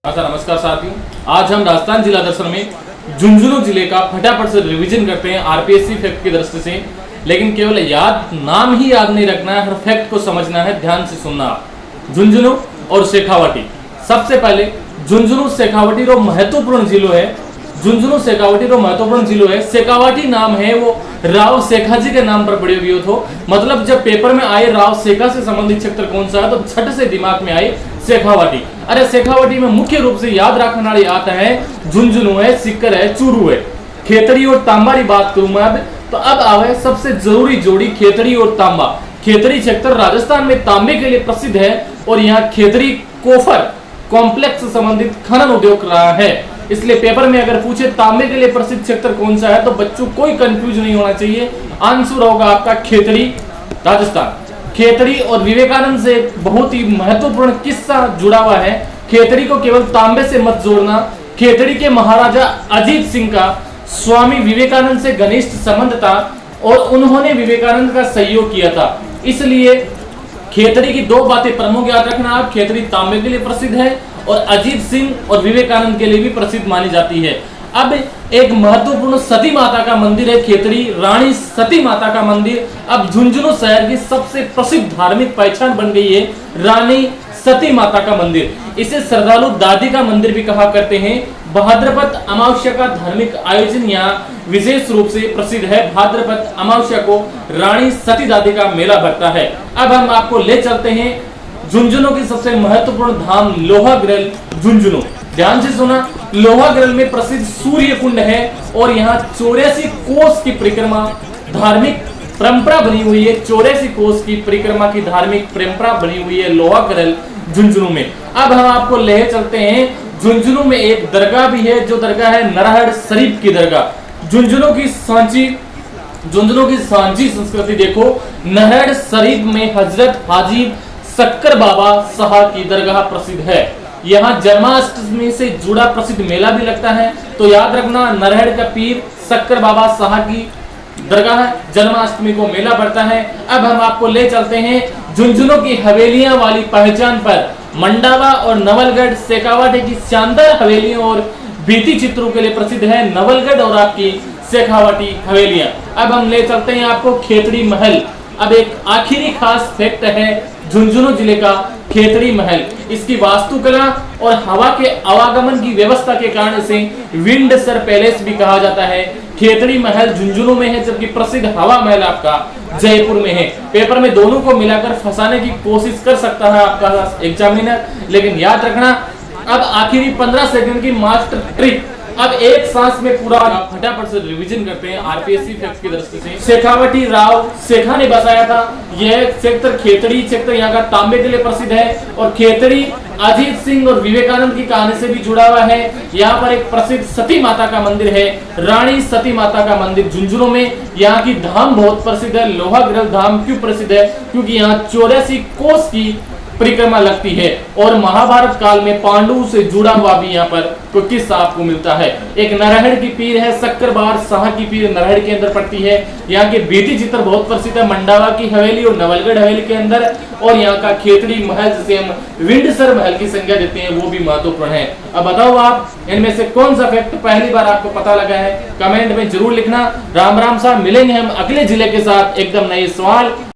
नमस्कार साथियों, आज हम राजस्थान जिला दर्शन में झुंझुनू जिले का फटाफट से रिवीजन करते हैं आरपीएससी फैक्ट की दृष्टि से। लेकिन केवल नाम ही याद नहीं रखना है, हर फैक्ट को समझना है, ध्यान से सुनना। झुंझुनू और शेखावाटी, सबसे पहले झुंझुनू शेखावाटी रो महत्वपूर्ण जिलो है। झुंझुनू शेखावाटी रो महत्वपूर्ण जिलो है। शेखावाटी नाम है वो राव शेखा जी के नाम पर पड़े हुए हो। मतलब जब पेपर में आए राव शेखा से संबंधित क्षेत्र कौन सा है तो झट से दिमाग में आई शेखावाटी। अरे शेखावाटी में मुख्य रूप से याद रखने वाली आता है झुंझुनू है, सिक्कर है, चूरू है। खेतड़ी और तांबा की बात करूं मैं अब, तो अब आवे सबसे जरूरी जोड़ी खेतड़ी और तांबा। खेतड़ी क्षेत्र राजस्थान में तांबे के लिए प्रसिद्ध है और यहाँ खेतड़ी कोफर कॉम्प्लेक्स से संबंधित खनन उद्योग रहा है। इसलिए पेपर में अगर पूछे तांबे के लिए प्रसिद्ध क्षेत्र कौन सा है तो बच्चों कोई कंफ्यूज नहीं होना चाहिए, आंसर होगा आपका खेतड़ी, राजस्थान। खेतड़ी और विवेकानंद से बहुत ही महत्वपूर्ण किस्सा जुड़ा हुआ है। खेतड़ी को केवल तांबे से मत जोड़ना। खेतड़ी के महाराजा अजीत सिंह का स्वामी विवेकानंद से घनिष्ठ संबंध था और उन्होंने विवेकानंद का सहयोग किया था। इसलिए खेतड़ी की दो बातें प्रमुख याद रखना आप, खेतड़ी तांबे के लिए प्रसिद्ध है और अजीत सिंह और विवेकानंद के लिए भी प्रसिद्ध मानी जाती है। अब एक महत्वपूर्ण सती माता का मंदिर है खेतड़ी, रानी सती माता का मंदिर। अब झुंझुनू शहर की सबसे प्रसिद्ध धार्मिक पहचान बन गई है रानी सती माता का मंदिर। इसे श्रद्धालु दादी का मंदिर भी कहा करते हैं। भाद्रपद अमावस्या का धार्मिक आयोजन यहाँ विशेष रूप से प्रसिद्ध है। भाद्रपद अमावस्या को रानी सती दादी का मेला भरता है। अब हम आपको ले चलते हैं झुंझुनू की सबसे महत्वपूर्ण धाम लोहागृह झुंझुनू। ध्यान से सुना, लोहागृह में प्रसिद्ध सूर्य कुंड है और यहाँ 84 कोस की परिक्रमा धार्मिक परंपरा बनी हुई है। 84 कोस की परिक्रमा की धार्मिक परंपरा बनी हुई है लोहागृह झुंझुनू में। अब हम आपको ले चलते हैं झुंझुनू में एक दरगाह भी है, जो दरगाह है नरहड़ शरीफ की दरगाह। झुंझुनू की सांची संस्कृति देखो, नरहड़ शरीफ में हजरत हाजी शक्कर बाबा शाह की दरगाह प्रसिद्ध है। यहाँ जन्माष्टमी से जुड़ा प्रसिद्ध मेला भी लगता है, तो याद रखना नरहड़ का पीर शक्कर बाबा शाह की दरगाह है, जन्माष्टमी को मेला बढ़ता है। अब हम आपको ले चलते हैं झुंझुनू की हवेलियां वाली पहचान पर। मंडावा और नवलगढ़ शेखावाटी की शानदार हवेलियों और भित्ति चित्रों के लिए प्रसिद्ध है नवलगढ़ और आपकी शेखावाटी हवेलियां। अब हम ले चलते हैं आपको खेतड़ी महल। अब एक आखिरी खास फैक्ट है झुंझुनू जिले का खेतड़ी महल। इसकी वास्तुकला और हवा के आवागमन की व्यवस्था के कारण इसे विंडसर पैलेस भी कहा जाता है। खेतड़ी महल झुंझुनू में है, जबकि प्रसिद्ध हवा महल आपका जयपुर में है। पेपर में दोनों को मिलाकर फंसाने की कोशिश कर सकता है आपका एग्जामिनर, लेकिन याद रखना अब आखिरी 15 सेकंड की मास्टर ट्रिक। अब एक सांस में पूरा फटाफट से रिवीजन करते हैं आरपीएससी फैक्ट की दृष्टि से। शेखावाटी राव शेखा ने बसाया था। यह क्षेत्र खेतड़ी क्षेत्र यहाँ का तांबे के लिए प्रसिद्ध है और खेतड़ी अजीत सिंह और विवेकानंद की कहानी से भी जुड़ा हुआ है। यहाँ पर एक प्रसिद्ध सती माता का मंदिर है, रानी सती माता का मंदिर झुंझुनू में। यहाँ की धाम बहुत प्रसिद्ध है। लोहागृह धाम क्यों प्रसिद्ध है? क्योंकि यहाँ 84 कोस की परिक्रमा लगती है और महाभारत काल में पांडु से जुड़ा हुआ भी यहाँ पर कोई किस्सा आपको मिलता है। एक नरहड़ की पीर है, शक्करबार शाह की पीर नरहड़ के अंदर पड़ती है। यहाँ के भित्ति चित्र बहुत प्रसिद्ध है, मंडावा की हवेली और नवलगढ़ हवेली के अंदर। और यहाँ का खेतड़ी महल जिसे हम विंडसर महल की संज्ञा देते हैं वो भी महत्वपूर्ण है। अब बताओ आप इनमें से कौन सा फैक्ट पहली बार आपको पता लगा है? कमेंट में जरूर लिखना। राम राम साहब, मिलेंगे हम अगले जिले के साथ एकदम नए सवाल